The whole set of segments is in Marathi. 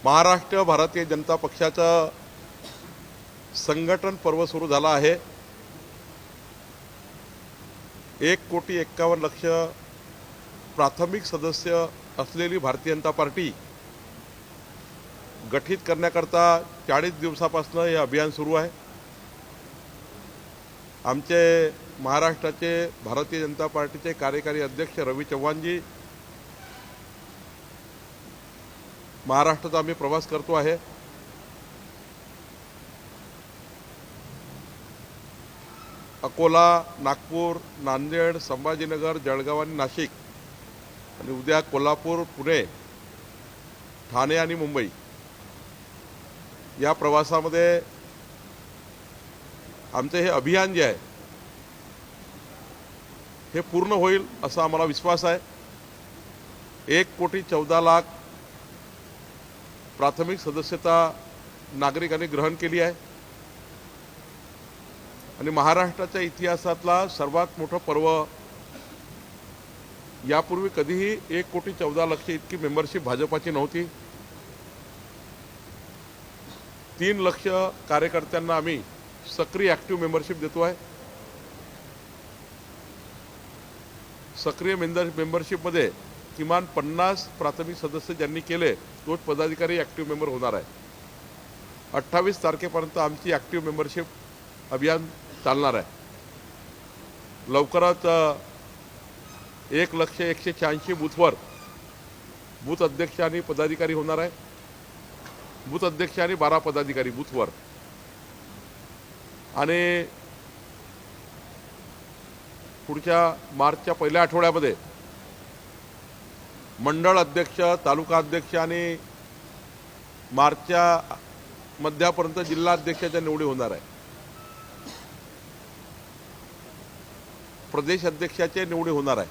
महाराष्ट्र भारतीय जनता पक्षाचा संघटन पर्व सुरू झाला आहे। 1,51,00,000 प्राथमिक सदस्य असलेली भारतीय जनता पार्टी गठीत करण्याकरता 40 दिवसापासून हे अभियान सुरू आहे। आमचे महाराष्ट्राचे भारतीय जनता पार्टीचे कार्यकारी अध्यक्ष रवी चव्हाणजी महाराष्ट्राचा आम्ही प्रवास करतो आहे। अकोला, नागपूर, नांदेड, संभाजीनगर, जळगाव आणि नाशिक आणि उद्या कोल्हापूर, पुणे, ठाणे आणि मुंबई या प्रवासामध्ये आमचे हे अभियान जे आहे हे पूर्ण होईल असा आम्हाला विश्वास आहे। 1,14,00,000 प्राथमिक सदस्यता नागरिकांनी ग्रहण केली आहे आणि महाराष्ट्राच्या इतिहासातला सर्वात मोठं पर्व। यापूर्वी कधीही 1,14,00,000 इतकी मेंबरशिप भाजपाची नव्हती। 3 लाख कार्यकर्त्यांना आम्ही सक्रिय ॲक्टिव्ह मेंबरशिप देतो आहे। सक्रिय मेंबरशिपमध्ये किमान 50 प्राथमिक सदस्य ज्यांनी केले तोच पदाधिकारी ॲक्टिव्ह मेंबर होणार आहे। 28 तारखेपर्यंत आमची ॲक्टिव्ह मेंबरशिप अभियान चालणार आहे। लवकरच 1,186 बूथवर बूथ अध्यक्ष आणि पदाधिकारी होणार आहे। बूथ अध्यक्ष आणि 12 पदाधिकारी बूथवर आणि पुढच्या मार्चच्या पहिल्या आठवड्यामध्ये मंडळ अध्यक्ष, तालुका अध्यक्ष आणि मार्चच्या मध्यापर्यंत जिल्हा अध्यक्षाच्या निवडी होणार आहे। प्रदेश अध्यक्षाच्या निवडी होणार आहे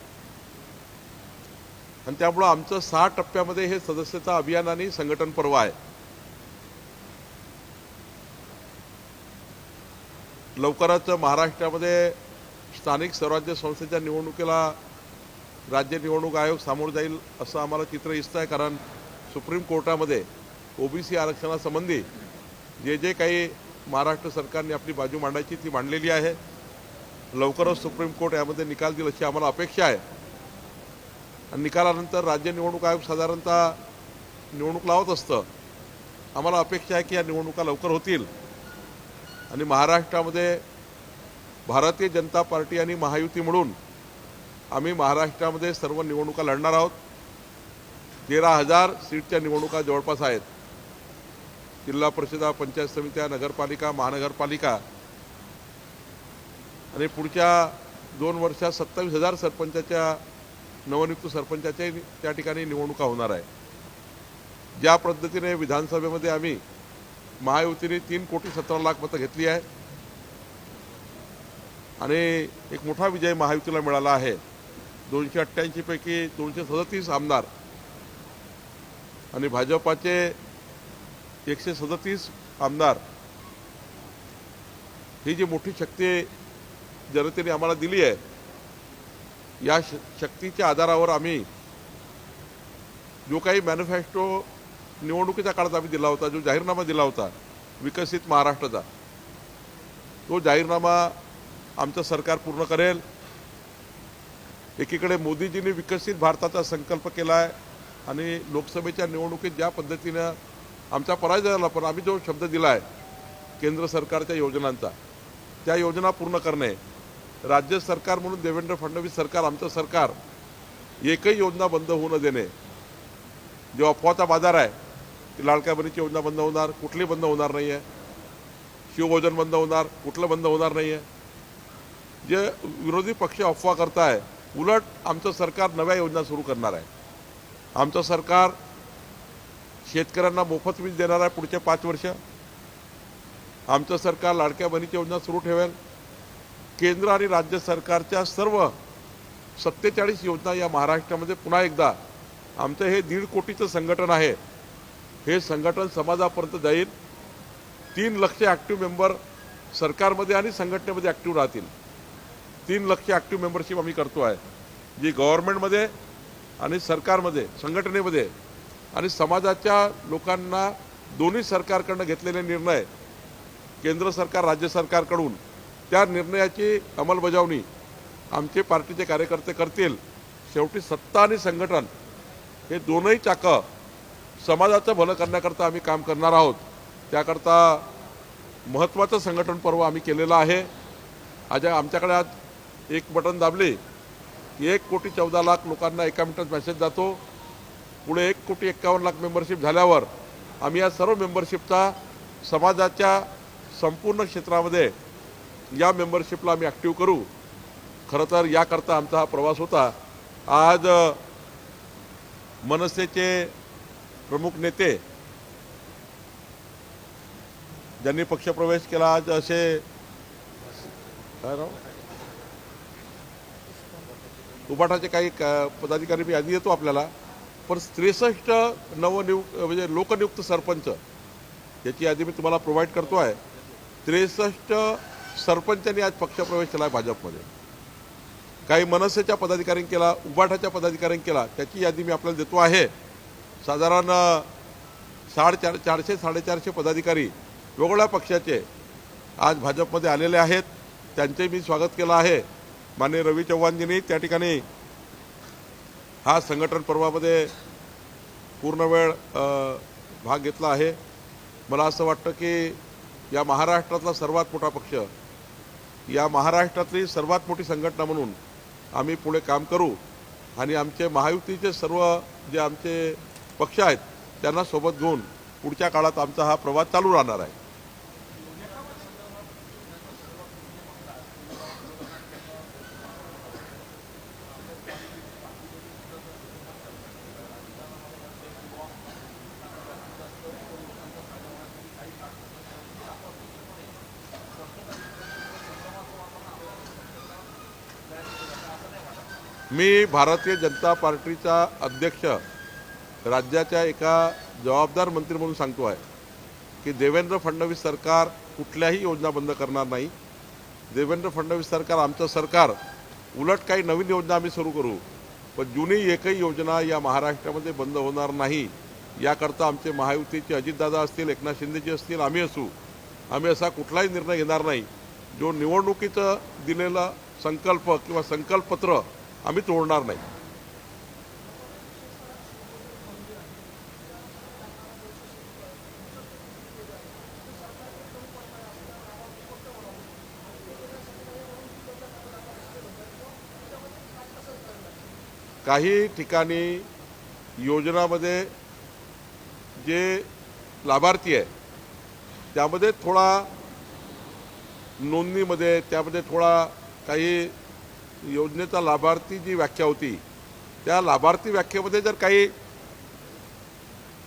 आणि त्यामुळे आमचं 6 टप्प्यामध्ये हे सदस्यता अभियान आणि संघटन पर्व आहे। लवकरच महाराष्ट्रामध्ये स्थानिक स्वराज्य संस्थेच्या निवडणुकीला राज्य निवडणूक आयोग सामोरं जाईल असं आम्हाला चित्र दिसत आहे। कारण सुप्रीम कोर्टामध्ये ओबीसी आरक्षणासंबंधी जे काही महाराष्ट्र सरकारने आपली बाजू मांडायची ती मांडलेली आहे। लवकरच सुप्रीम कोर्ट यामध्ये निकाल देईल अशी आम्हाला अपेक्षा आहे आणि निकालानंतर राज्य निवडणूक आयोग साधारणतः निवडणूक लावत असतं। आम्हाला अपेक्षा आहे की या निवडणुका लवकर होतील आणि महाराष्ट्रामध्ये भारतीय जनता पार्टी आणि महायुती मिळून आम्ही महाराष्ट्रामध्ये सर्व निवडणुका लढणार आहोत। 13,000 सीटच्या निवडणुका जवळपास आहेत। जिल्हा परिषदा, पंचायत समित्या, नगरपालिका, महानगरपालिका आणि पुढच्या 2 वर्षात 27,000 सरपंचाच्या नवनियुक्त सरपंचाच्या त्या ठिकाणी निवडणुका होणार आहे। ज्या पद्धतीने विधानसभेमध्ये आम्ही महायुतीने 3,17,00,000 मतं घेतली आहे आणि एक मोठा विजय महायुतीला मिळाला आहे। 288 पैकी 237 आमदार आणि भाजपाचे 137 आमदार ही जी मोठी शक्ती जनतेने आम्हाला दिली आहे, या शक्तीच्या आधारावर आम्ही जो काही मॅनिफेस्टो निवडणुकीच्या काळात आम्ही दिला होता, जो जाहीरनामा दिला होता विकसित महाराष्ट्राचा, तो जाहीरनामा आमचं सरकार पूर्ण करेल। एकीकडे मोदीजींनी विकसित भारताचा संकल्प केला आहे आणि लोकसभेच्या निवडणुकीत ज्या पद्धतीनं आमचा पराजय झाला पण आम्ही जो शब्द दिला आहे केंद्र सरकारच्या योजनांचा, त्या योजना पूर्ण करणे। राज्य सरकार म्हणून देवेंद्र फडणवीस सरकार, आमचं सरकार एकही योजना बंद होऊ न देणे। जो अफवाचा बाजार आहे की लाडक्या बहिणीची योजना बंद होणार, कुठली बंद होणार नाही आहे। शिवभोजन बंद होणार, कुठलं बंद होणार नाही आहे। जे विरोधी पक्ष अफवा करताय, उलट आमचं सरकार नव्या योजना सुरू करणार आहे। आमचं सरकार शेतकऱ्यांना मोफत वीज देणार आहे पुढचे 5 वर्ष। आमचं सरकार लाडक्या बहिणीची योजना सुरू ठेवेल। केंद्र आणि राज्य सरकारच्या सर्व 47 योजना या महाराष्ट्रामध्ये पुन्हा एकदा आमचं हे 1.5 कोटीचं संघटन आहे, हे संघटन समाजापर्यंत जाईल। 3 लाख ॲक्टिव्ह मेंबर सरकारमध्ये आणि संघटनेमध्ये ॲक्टिव्ह राहतील। 3 लाख ॲक्टिव्ह मेंबरशिप आम्ही करतो आहे, जी गव्हर्नमेंटमध्ये आणि सरकारमध्ये, संघटनेमध्ये आणि समाजाच्या लोकांना दोन्ही सरकारकडून घेतलेले निर्णय, केंद्र सरकार राज्य सरकारकडून, त्या निर्णयाची अंमलबजावणी आमचे पार्टीचे कार्यकर्ते करतील। शेवटी सत्ता आणि संघटन हे दोनही चाकं समाजाचं भलं करण्याकरता आम्ही काम करणार आहोत। त्याकरता महत्त्वाचं संघटन पर्व आम्ही केलेलं आहे। आज आमच्याकडे एक बटन दाबले 1,14,00,000 लोकांना एका मिनिटात मेसेज जातो। पुढे 1,51,00,000 मेंबरशिप झाल्यावर आम्ही या सर्व मेंबरशिपचा समाजाच्या संपूर्ण क्षेत्रामध्ये या मेंबरशिपला आम्ही ॲक्टिव्ह करू। खरं तर याकरता आमचा हा प्रवास होता। आज मनसेचे प्रमुख नेते ज्यांनी पक्षप्रवेश केला, आज असे काय नाव उबाटाचे काही पदाधिकारी मी यादी येतो आपल्याला, पण 63 म्हणजे लोकनियुक्त सरपंच याची यादी मी तुम्हाला प्रोव्हाइड करतो आहे। 63 सरपंचांनी आज पक्षप्रवेश केला आहे भाजपमध्ये। काही मनसेच्या पदाधिकाऱ्यांनी केला, उबाटाच्या पदाधिकाऱ्यांनी केला, त्याची यादी मी आपल्याला देतो आहे। साधारण 450-450 पदाधिकारी वेगवेगळ्या पक्षाचे आज भाजपमध्ये आलेले आहेत। त्यांचे मी स्वागत केलं आहे। माननीय रवी चव्हाणजींनी त्या ठिकाणी हा संघटन पर्वामध्ये पूर्ण वेळ भाग घेतला आहे। मला असं वाटतं की या महाराष्ट्रातला सर्वात मोठा पक्ष, या महाराष्ट्रातली सर्वात मोठी संघटना म्हणून आम्ही पुढे काम करू आणि आमचे महायुतीचे सर्व जे आमचे पक्ष आहेत त्यांना सोबत घेऊन पुढच्या काळात आमचा हा प्रवास चालू राहणार आहे। मी भारतीय जनता पार्टीचा अध्यक्ष राज्याच्या एका जबाबदार मंत्री म्हणून सांगतो आहे की देवेंद्र फडणवीस सरकार कुठल्याही योजना बंद करणार नाही। देवेंद्र फडणवीस सरकार आमचं सरकार, उलट काही नवीन योजना आम्ही सुरू करू, पण जुनी एकही योजना या महाराष्ट्रामध्ये बंद होणार नाही। याकरता आमचे महायुतीचे अजितदादा असतील, एकनाथ शिंदेजी असतील, आम्ही असू, आम्ही असा कुठलाही निर्णय घेणार नाही जो निवडणुकीचं दिलेला संकल्प किंवा संकल्पपत्र आम्ही तोडणार नाही। काही ठिकाणी योजनामध्ये जे लाभार्थी आहे त्यामध्ये थोडा नोंदणीमध्ये त्यामध्ये थोडा काही योजनेचा लाभार्थी जी व्याख्या होती त्या लाभार्थी व्याख्येमध्ये जर काही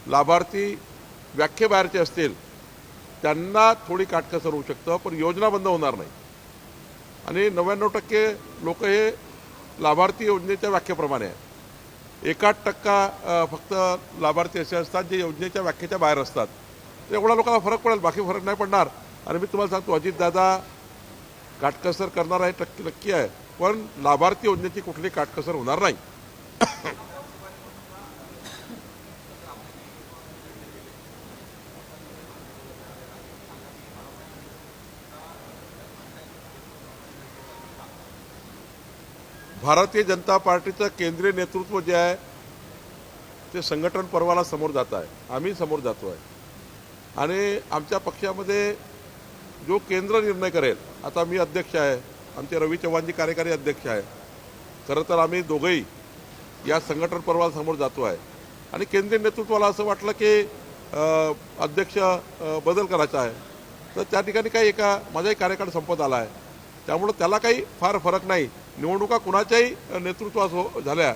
लाभार्थी व्याख्येबाहेरचे असतील त्यांना थोडी काटकसर होऊ शकतं, पण योजना बंद होणार नाही। आणि 99% लोक हे लाभार्थी योजनेच्या व्याख्येप्रमाणे आहे। 1% फक्त लाभार्थी असे असतात जे योजनेच्या व्याख्येच्या बाहेर असतात। तर एवढ्या लोकांना फरक पडेल, बाकी फरक नाही पडणार। आणि मी तुम्हाला सांगतो अजितदादा काटकसर करणार आहे, नक्की आहे, पण लाभार्थी योजनेची कुठली काटकसर होणार नाही। भारतीय जनता पार्टीचं केंद्रीय नेतृत्व जे आहे ते संघटन पर्वाला समोर जात आहे, आम्ही समोर जातो आहे। आणि आमच्या पक्षामध्ये जो केंद्र निर्णय करेल, आता मी अध्यक्ष आहे, आमचे रवी चव्हाणजी कार्यकारी अध्यक्ष आहे, खरं तर आम्ही दोघंही या संघटन पर्वाला समोर जातो आहे। आणि केंद्रीय नेतृत्वाला असं वाटलं की अध्यक्ष बदल करायचा आहे, तर त्या ठिकाणी काही माझाही कार्यकाळ संपत आला आहे, त्यामुळे त्याला काही फार फरक नाही। निवडणुका कुणाच्याही नेतृत्वात झाल्या,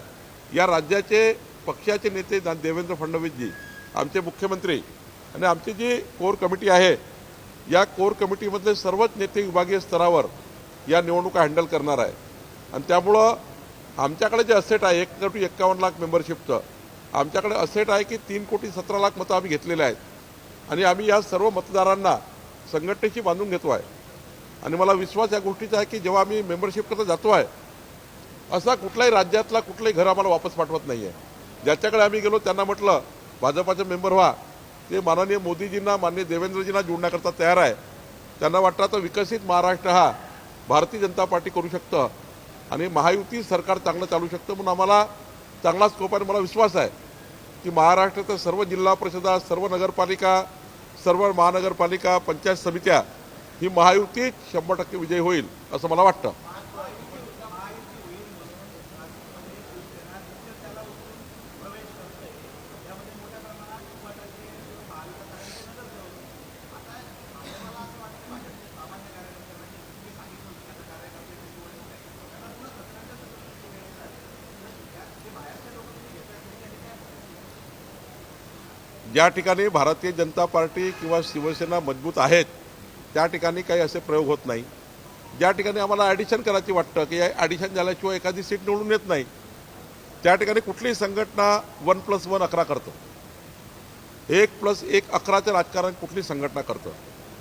या राज्याचे पक्षाचे नेते देवेंद्र फडणवीसजी, आमचे मुख्यमंत्री आणि आमची जी कोर कमिटी आहे, या कोर कमिटीमधले सर्वच नेते विभागीय स्तरावर या निवडणुका हँडल करणार आहे। आणि त्यामुळं आमच्याकडे जे असेट आहे 1,51,00,000 मेंबरशिपचं, आमच्याकडे असेट आहे की 3,17,00,000 मतं आम्ही घेतलेले आहेत। आणि आम्ही या सर्व मतदारांना संघटनेशी बांधून घेतो आहे। आणि मला विश्वास या गोष्टीचा आहे की जेव्हा आम्ही मेंबरशिप करता जातो आहे, असा कुठल्याही राज्यातला कुठलंही घर आम्हाला वापस पाठवत नाही आहे। ज्याच्याकडे आम्ही गेलो त्यांना म्हटलं भाजपाचे मेंबर व्हा, ते माननीय मोदीजींना माननीय देवेंद्रजींना जोडण्याकरता तयार आहे. त्यांना वाटतं तर विकसित महाराष्ट्र हा भारतीय जनता पार्टी करू शकतं आणि महायुती सरकार चांगलं चालू शकतं. म्हणून आम्हाला चांगला स्कोप आहे. मला विश्वास आहे की महाराष्ट्राच्या सर्व जिल्हा परिषदा, सर्व नगरपालिका, सर्व महानगरपालिका, पंचायत समित्या ही महायुतीत 100% विजय होईल असं मला वाटतं. ज्या ठिकाणी भारतीय जनता पार्टी किंवा शिवसेना मजबूत आहेत त्या ठिकाणी काही असे प्रयोग होत नाही. ज्या ठिकाणी आम्हाला ॲडिशन करायची वाटतं की ॲडिशन झाल्याशिवाय एखादी सीट निवडून येत नाही त्या ठिकाणी कुठलीही संघटना 1+1 11 करतं. 1+1 11चं राजकारण कुठली संघटना करतं.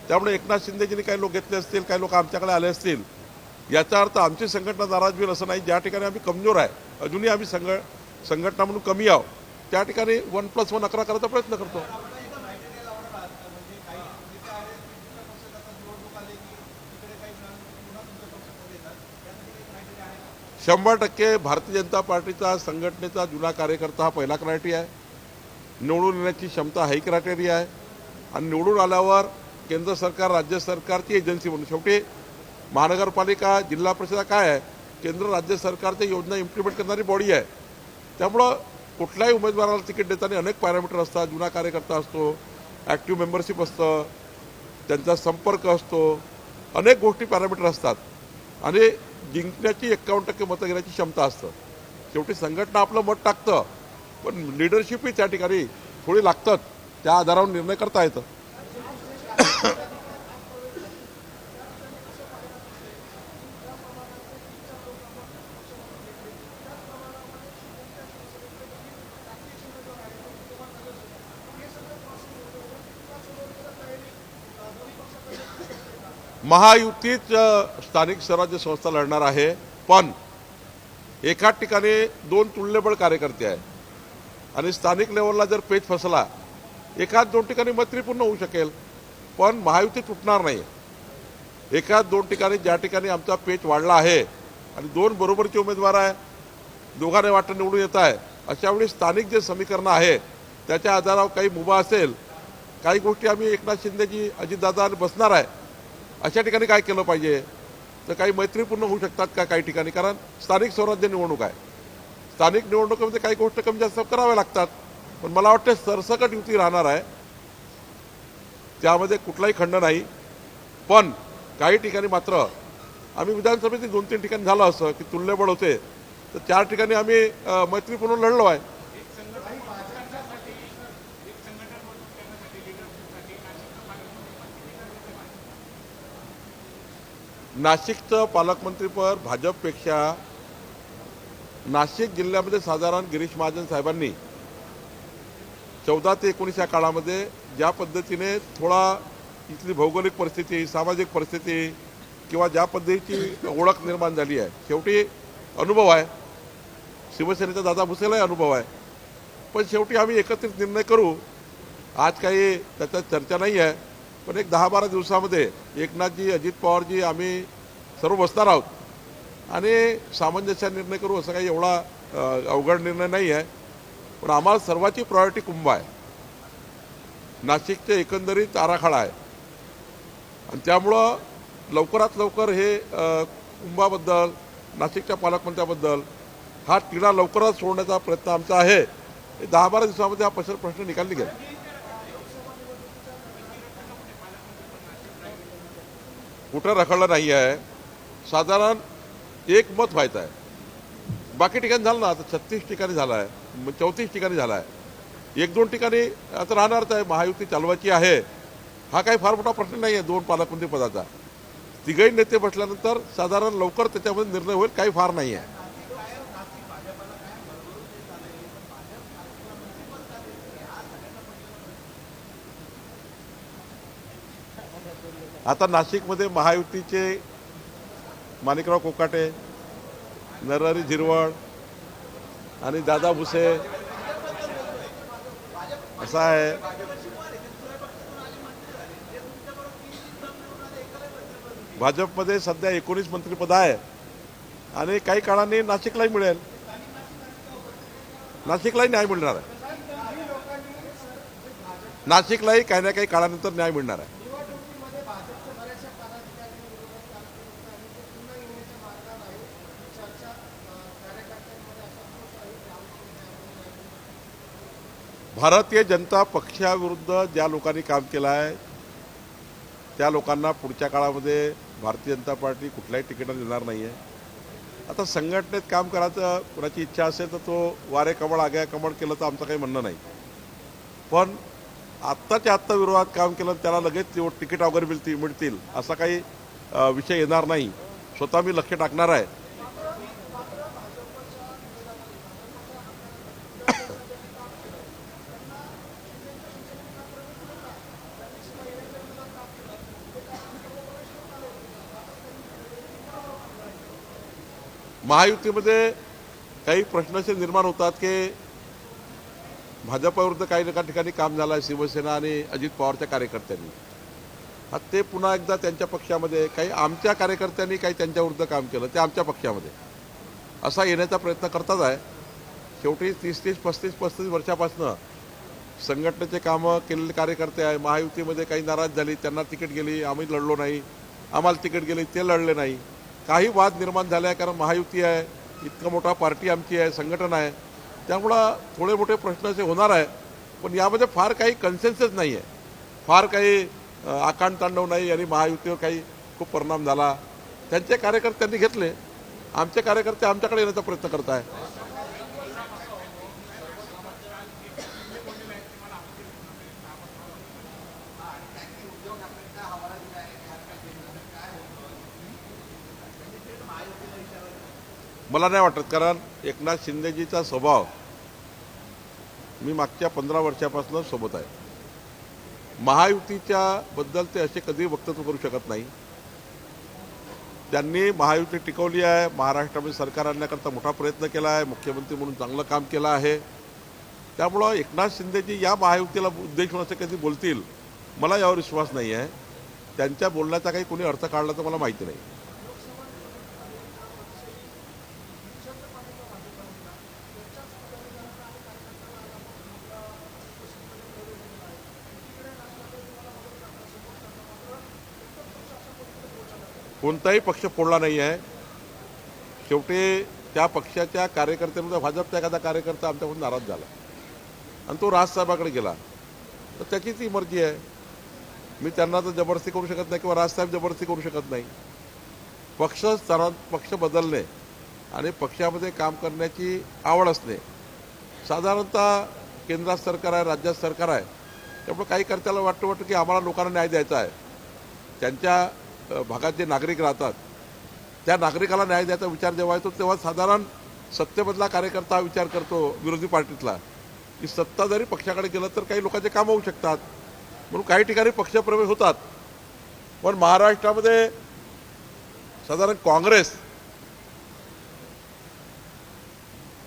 त्यामुळे एकनाथ शिंदेजींनी काही लोक घेतले असतील, काही लोक आमच्याकडे आले असतील, याचा अर्थ आमची संघटना नाराज होईल असं नाही. ज्या ठिकाणी आम्ही कमजोर आहे, अजूनही आम्ही संघटना म्हणून कमी आहोत, त्या ठिकाणी 1+1 11 करायचा प्रयत्न करतो. 100% भारतीय जनता पार्टीचा संघटनेचा जुना कार्यकर्ता हा पहिला क्रायटेरिया आहे. निवडून येण्याची क्षमता हाही क्रायटेरिया आहे. आणि निवडून आल्यावर केंद्र सरकार, राज्य सरकारची एजन्सी म्हणून, शेवटी महानगरपालिका, जिल्हा परिषदा काय आहे, केंद्र राज्य सरकारच्या योजना इम्प्लिमेंट करणारी बॉडी आहे. त्यामुळं कुठल्याही उमेदवाराला तिकीट देताना अनेक पॅरामीटर असतात. जुना कार्यकर्ता असतो, ॲक्टिव्ह मेंबरशिप असतं, त्यांचा संपर्क असतो, अनेक गोष्टी पॅरामीटर असतात आणि जिंकण्याची 51% मतं घेण्याची क्षमता असतं. शेवटी संघटना आपलं मत टाकतं, पण लिडरशिपही त्या ठिकाणी थोडी लागतात. त्या आधारावर निर्णय करता येतं. महायुतीच स्थानिक स्वराज्य संस्था लढणार आहे. पण एकाच ठिकाणी 2 तुल्यबळ कार्यकर्ते आहेत आणि स्थानिक लेवलला जर पेच फसला, एकाच 2 ठिकाणी मैत्रीपूर्ण होऊ शकेल, पण महायुती तुटणार नाही. एकाच 2 ठिकाणी, ज्या ठिकाणी आमचा पेच वाढला आहे आणि 2 बरोबरचे उमेदवार आहे, दोघांना वाटतं निवडून येत आहे, अशा वेळी स्थानिक जे समीकरण आहे त्याच्या आधारावर काही मुभा असेल, काही गोष्टी आम्ही एकनाथ शिंदेजी, अजितदादा बसणार आहे, अशा ठिकाणी काय केलं पाहिजे, तर काही मैत्रीपूर्ण होऊ शकतात का काही ठिकाणी. कारण स्थानिक स्वराज्य निवडणूक आहे. स्थानिक निवडणुकीमध्ये काही गोष्टी कमी जास्त कराव्या लागतात. पण मला वाटतं सरसकट युती राहणार आहे, त्यामध्ये कुठलाही खंड नाही. पण काही ठिकाणी मात्र आम्ही विधानसभेतील 2-3 ठिकाणी झालं असं की तुल्यबळ होते, तर 4 ठिकाणी आम्ही मैत्रीपूर्ण लढलो आहे. नाशिकचं पालकमंत्रीपद भाजपपेक्षा नाशिक जिल्ह्यामध्ये साधारण गिरीश महाजन साहेबांनी 14 ते 19 या काळामध्ये ज्या पद्धतीने थोडा इथली भौगोलिक परिस्थिती, सामाजिक परिस्थिती किंवा ज्या पद्धतीची ओळख निर्माण झाली आहे, शेवटी अनुभव आहे. शिवसेनेचा दादा भुसेलाही अनुभव आहे. पण शेवटी आम्ही एकत्रित निर्णय करू. आज काही त्याच्यात चर्चा नाही आहे, पण एक 10-12 दिवसामध्ये एकनाथजी, अजित पवारजी, आम्ही सर्व बसणार आहोत आणि सामंजस्याने निर्णय करू. असं काही एवढा अवघड निर्णय नाही आहे. पण आम्हाला सर्वांची प्रायोरिटी कुंभ आहे. नाशिकचे एकंदरीत आराखडा आहे आणि त्यामुळं लवकरात लवकर हे कुंभाबद्दल, नाशिकच्या पालकमंत्र्याबद्दल हा तिढा लवकरच सोडण्याचा प्रयत्न आमचा आहे. 10-12 दिवसामध्ये हा प्रश्न निकाली गेला. कुठं रखडलं नाही आहे. साधारण 1 मत व्हायचं आहे. बाकी ठिकाणी झालं ना, आता 36 ठिकाणी झालं आहे, 34 ठिकाणी झाला आहे. 1-2 ठिकाणी आता राहणारच आहे. महायुती चालवायची आहे, हा काही फार मोठा प्रश्न नाही आहे 2 पालकमंत्री पदाचा. तिघही नेते बसल्यानंतर साधारण लवकर त्याच्यामध्ये निर्णय होईल, काही फार नाही आहे. आता नाशिकमध्ये महायुतीचे माणिकराव कोकाटे, नरहरी झिरवळ आणि दादा भुसे असं आहे, भाजपमध्ये सध्या 19 मंत्रिपद आहे आणि काही काळाने नाशिकलाही मिळेल. नाशिकलाही न्याय मिळणार आहे. नाशिकलाही काही ना काही काळानंतर न्याय मिळणार आहे. भारतीय जनता पक्षाविरुद्ध ज्या लोकांनी काम केलं आहे त्या लोकांना पुढच्या काळामध्ये भारतीय जनता पार्टी कुठल्याही तिकीटात देणार नाही आहे. आता संघटनेत काम करायचं कोणाची इच्छा असेल तर तो वारे कमळ आग्या कमळ केलं तर आमचं काही म्हणणं नाही, पण आत्ताच्या आत्ता विरोधात काम केलं त्याला लगेच तिकीट वगैरे मिळतील असा काही विषय येणार नाही. स्वतः मी लक्ष टाकणार आहे. महायुतीमध्ये काही प्रश्न असे निर्माण होतात की भाजपविरुद्ध काही एका ठिकाणी काम झालं आहे शिवसेना आणि अजित पवारच्या कार्यकर्त्यांनी. आता ते पुन्हा एकदा त्यांच्या पक्षामध्ये काही आमच्या कार्यकर्त्यांनी काही त्यांच्याविरुद्ध काम केलं ते आमच्या पक्षामध्ये असा येण्याचा प्रयत्न करतात आहे. शेवटी 30-35 वर्षापासून संघटनेचे कामं केलेले कार्यकर्ते आहे. महायुतीमध्ये काही नाराज झाली, त्यांना तिकीट गेली, आम्ही लढलो नाही, आम्हाला तिकीट गेली, ते लढले नाही. काही वाद निर्माण झाले आहे कारण महायुती आहे, इतका मोठा पार्टी आमची आहे, संघटन आहे, त्यामुळं थोडे मोठे प्रश्न असे होणार आहे. पण यामध्ये फार काही कन्सेन्सस नाही आहे, फार काही आकांडतांडव नाही आणि महायुतीवर काही खूप परिणाम झाला. त्यांचे कार्यकर्त्यांनी घेतले, आमचे कार्यकर्ते आमच्याकडे येण्याचा प्रयत्न करत आहे. मला नाही वाटत, कारण एकनाथ शिंदेजीचा स्वभाव मी मागच्या 15 वर्षापासून सोबत आहे. महायुतीच्या बद्दल ते असे कधी वक्तव्य करू शकत नाही. त्यांनी महायुती टिकवली आहे, महाराष्ट्रामध्ये सरकार आणण्याकरता मोठा प्रयत्न केला आहे, मुख्यमंत्री म्हणून चांगलं काम केलं आहे. त्यामुळं एकनाथ शिंदेजी या महायुतीला उद्देशून असे कधी बोलतील मला यावर विश्वास नाही आहे. त्यांच्या बोलण्याचा काही कोणी अर्थ काढला तर मला माहिती नाही. कोणताही पक्ष फोडला नाही आहे. शेवटी त्या पक्षाच्या कार्यकर्त्यांमध्ये भाजपचा एखादा कार्यकर्ता आमच्याकडून नाराज झाला आणि तो राजसाहेबाकडे गेला तर त्याची ती मर्जी आहे. मी त्यांना तर जबरदस्ती करू शकत नाही किंवा राजसाहेब जबरदस्ती करू शकत नाही. पक्ष बदलणे आणि पक्षामध्ये काम करण्याची आवड असणे, साधारणतः केंद्रात सरकार आहे, राज्यात सरकार आहे, त्यामुळे काही कर्त्याला वाटतं की आम्हाला लोकांना न्याय द्यायचा आहे. त्यांच्या भागात जे नागरिक राहतात त्या नागरिकाला न्याय द्यायचा विचार जेव्हा येतो तेव्हा साधारण सत्तेमधला कार्यकर्ता विचार करतो विरोधी पार्टीतला की सत्ता जरी पक्षाकडे गेलं तर काही लोकांचे कामं होऊ शकतात, म्हणून काही ठिकाणी पक्षप्रवेश होतात. पण महाराष्ट्रामध्ये साधारण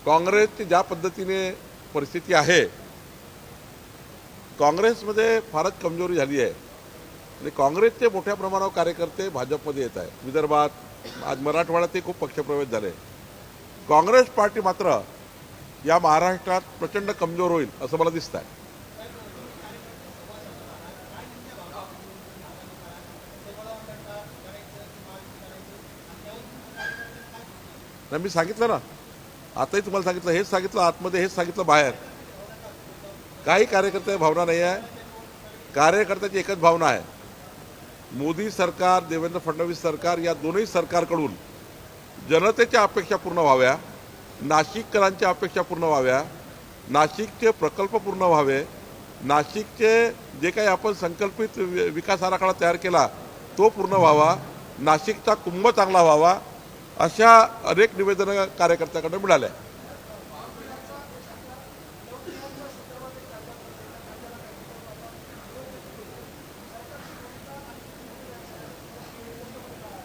काँग्रेसची ज्या पद्धतीने परिस्थिती आहे, काँग्रेसमध्ये फारच कमजोरी झाली आहे आणि काँग्रेसचे मोठ्या प्रमाणावर कार्यकर्ते भाजपमध्ये येत आहेत. विदर्भात आज मराठवाड्यातही खूप पक्षप्रवेश झाले. काँग्रेस पार्टी मात्र या महाराष्ट्रात प्रचंड कमजोर होईल असं मला दिसत आहे. नाही, मी सांगितलं ना, आताही तुम्हाला सांगितलं, हेच सांगितलं आतमध्ये, हेच सांगितलं बाहेर. काही कार्यकर्त्याची भावना नाही आहे. कार्यकर्त्याची एकच भावना आहे, मोदी सरकार, देवेंद्र फडणवीस सरकार या दोन्ही सरकारकडून जनतेच्या अपेक्षा पूर्ण व्हाव्या, नाशिककरांच्या अपेक्षा पूर्ण व्हाव्या, नाशिकचे प्रकल्प पूर्ण व्हावे, नाशिकचे जे काही आपण संकल्पित विकास आराखडा तयार केला तो पूर्ण व्हावा, नाशिकचा कुंभ चांगला व्हावा, अशा अनेक निवेदनं कार्यकर्त्याकडे मिळाल्या.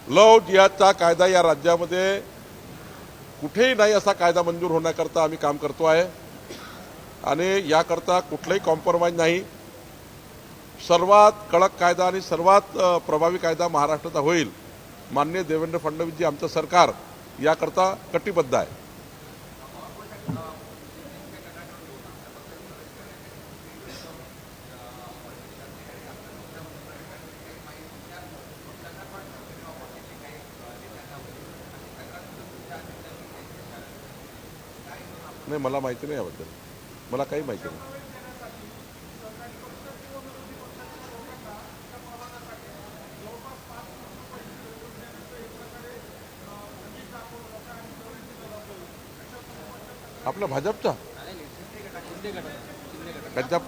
लव जिहादचा कायदा या राज्यामध्ये कुठेही नाही असा कायदा मंजूर होण्याकरता आम्ही काम करतो आहे. आणि याकरता कुठलाही कॉम्प्रोमाइज नाही. सर्वात कडक कायदा आणि सर्वात प्रभावी कायदा महाराष्ट्राचा होईल. माननीय देवेंद्र फडणवीसजी आमचं सरकार याकरता कटिबद्ध आहे. नाही, मला माहिती नाही याबद्दल. मला काही माहिती नाही. आपला भाजपचा त्यांच्या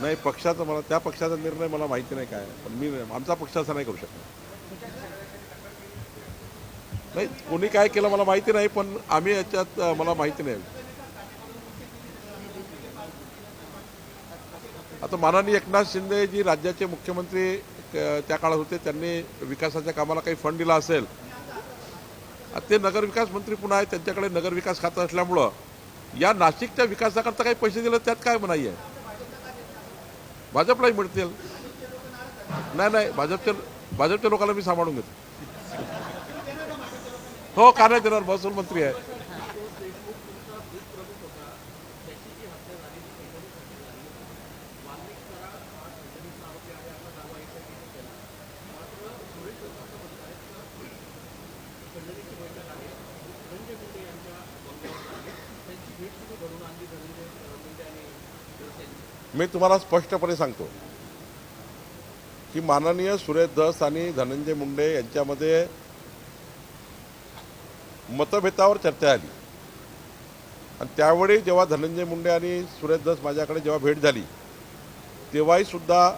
नाही पक्षाचा, मला त्या पक्षाचा निर्णय मला माहिती नाही काय, पण मी आमचा पक्षाचा नाही करू शकत. नाही, कोणी काय केलं मला माहिती नाही, पण आम्ही याच्यात मला माहिती नाही. आता माननीय एकनाथ शिंदे जी राज्याचे मुख्यमंत्री त्या काळात होते, त्यांनी विकासाच्या कामाला काही फंड दिला असेल. ते नगरविकास मंत्री पुन्हा आहे, त्यांच्याकडे नगरविकास खातं असल्यामुळं या नाशिकच्या विकासाकरता काही पैसे दिले त्यात काय म्हणाई आहे. भाजपलाही मिळतील. नाही, भाजपच्या लोकांना मी सांभाळून घेतो. हो, का नाही देणार, महसूल मंत्री आहे. मी तुम्हाला स्पष्टपणे सांगतो की माननीय सुरेश धस आणि धनंजय मुंडे यांच्यामध्ये मतभेदावर चर्चा झाली. आणि त्यावेळी जेव्हा धनंजय मुंडे आणि सुरेश धस माझ्याकडे जेव्हा भेट झाली, तेव्हाही सुद्धा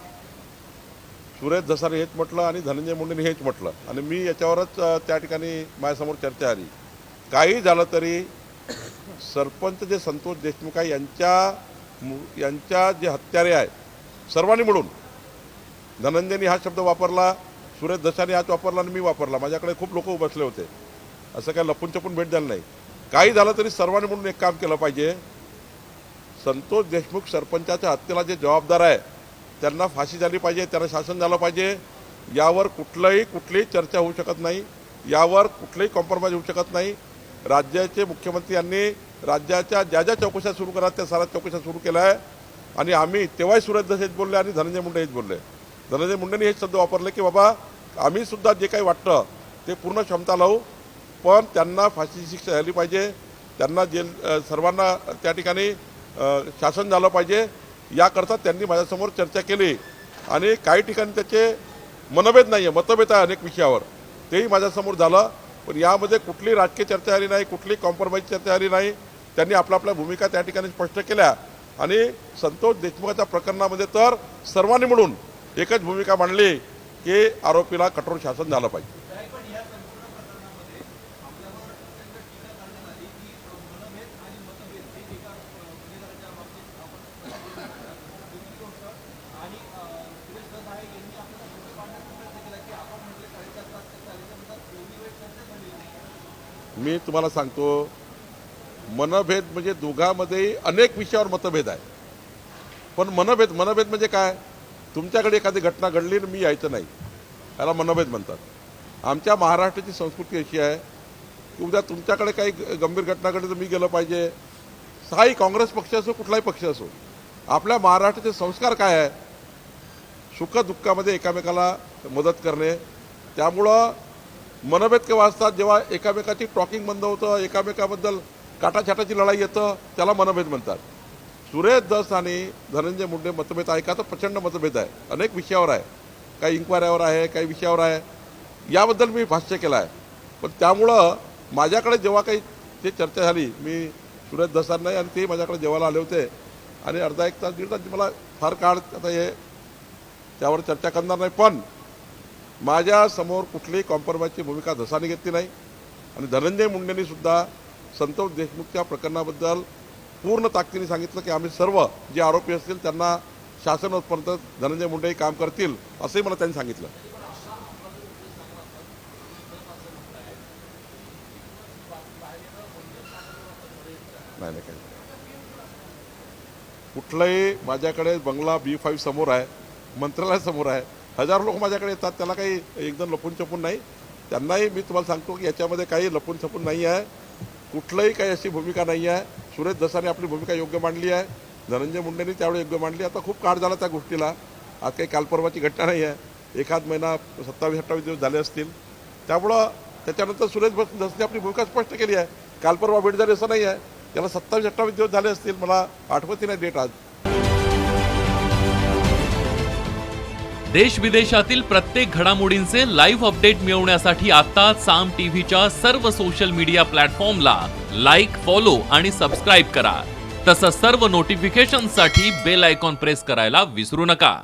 सुरेश धसाने हेच म्हटलं आणि धनंजय मुंडेने हेच म्हटलं, आणि मी याच्यावरच त्या ठिकाणी माझ्यासमोर चर्चा आली. काही झालं तरी सरपंच जे संतोष देशमुख आहे यांच्या जे हत्यारे आहे, सर्वांनी मिळून, धनंजयनी हा शब्द वापरला, सुरेश धसाने हाच वापरला आणि मी वापरला. माझ्याकडे खूप लोक बसले होते, असं काय लपून छपून भेट झालं नाही. काही झालं तरी सर्वांनी म्हणून एक काम केलं पाहिजे. संतोष देशमुख सरपंचाच्या हत्येला जे जबाबदार आहे त्यांना फाशी झाली पाहिजे, त्यांना शासन झालं पाहिजे. यावर कुठलीही चर्चा होऊ शकत नाही, यावर कुठलंही कॉम्प्रोमाइज होऊ शकत नाही. राज्याचे मुख्यमंत्री यांनी राज्याच्या ज्या ज्या चौकशा सुरू करा त्या साऱ्या चौकशा सुरू केल्या आहे. आणि आम्ही तेव्हाही सुरेश धस हेच बोलले आणि धनंजय मुंडे हेच बोलले. धनंजय मुंडेंनी हेच शब्द वापरले की बाबा आम्ही सुद्धा जे काही वाटतं ते पूर्ण क्षमता लावू, पण त्यांना फाशीची शिक्षा झाली पाहिजे, त्यांना सर्वांना त्या ठिकाणी शासन झालं पाहिजे. याकरता त्यांनी माझ्यासमोर चर्चा केली. आणि काही ठिकाणी त्याचे मनभेद नाही आहे, मतभेद आहे अनेक विषयावर, तेही माझ्यासमोर झालं. पण यामध्ये कुठली राजकीय चर्चा आली नाही, कुठली कॉम्प्रोमाइज चर्चा आली नाही. त्यांनी आपल्या भूमिका त्या ठिकाणी स्पष्ट केल्या. आणि संतोष देशमुखाच्या प्रकरणामध्ये तर सर्वांनी मिळून एकच भूमिका मांडली की आरोपीला कठोर शासन झालं पाहिजे. मी तुम्हाला सांगतो, मनभेद म्हणजे दोघांमध्ये अनेक विषयावर मतभेद आहे. पण मनभेद म्हणजे काय, तुमच्याकडे एखादी घटना घडली आणि मी यायचं नाही, याला मनभेद म्हणतात. आमच्या महाराष्ट्राची संस्कृती अशी आहे की उद्या तुमच्याकडे काही गंभीर घटना घडली तर मी गेलं पाहिजे. काही काँग्रेस पक्ष असो, कुठलाही पक्ष असो, आपल्या महाराष्ट्राचे संस्कार काय आहे, सुखदुःखामध्ये एकामेकाला मदत करणे. त्यामुळं मनभेद केव्हा असतात, जेव्हा एकामेकाची टॉकिंग बंद होतं, एकामेकाबद्दल काटाछाटाची लढाई येतं, त्याला मनभेद म्हणतात. सुरेश धस आणि धनंजय मुंडे मतभेद आहे का, तर प्रचंड मतभेद आहे, अनेक विषयावर आहे, काही इन्क्वायरीवर आहे, काही विषयावर आहे. याबद्दल मी भाष्य केलं आहे. पण त्यामुळं माझ्याकडे जेव्हा काही ते चर्चा झाली, मी सुरेश धसांना आणि ते माझ्याकडे जेवायला आले होते आणि अर्धा एक तास दीड तास मला फार काळ आता हे त्यावर चर्चा करणार नाही. पण माझ्यासमोर कुठलीही कॉम्प्रोमाइजची भूमिका धसाने घेतली नाही. आणि धनंजय मुंडेंनी सुद्धा संतोष देशमुखच्या प्रकरणाबद्दल पूर्ण ताकदीने सांगितलं की आम्ही सर्व जे आरोपी असतील त्यांना शासन होतपर्यंत धनंजय मुंडे काम करतील, असंही मला त्यांनी सांगितलं. नाही नाही काही कुठलाही माझ्याकडे बंगला B5 समोर आहे, मंत्रालय समोर आहे, हजारो लोक माझ्याकडे येतात, त्याला काही एकदम लपून छपून नाही. त्यांनाही मी तुम्हाला सांगतो की याच्यामध्ये काही लपून छपून नाही आहे, कुठलंही काही अशी भूमिका नाही आहे. सुरेश धसाने आपली भूमिका योग्य मांडली आहे, धनंजय मुंडेंनी त्यावेळी योग्य मांडली. आता खूप काळ झाला त्या गोष्टीला, आज काही कालपर्वाची घटना नाही आहे. एखाद महिना 27-28 दिवस झाले असतील. त्यामुळं त्याच्यानंतर सुरेश धसने आपली भूमिका स्पष्ट केली आहे. कालपर्वा भेट झाली असं नाही आहे, त्याला 27-28 दिवस झाले असतील, मला आठवती नाही डेट आज. देश विदेशातील प्रत्येक घडामोडींचे लाईव्ह अपडेट मिळवण्यासाठी आता साम टीव्हीच्या सर्व सोशल मीडिया प्लॅटफॉर्मला लाईक, फॉलो आणि सबस्क्राईब करा. तसंच सर्व नोटिफिकेशनसाठी बेल आयकॉन प्रेस करायला विसरू नका.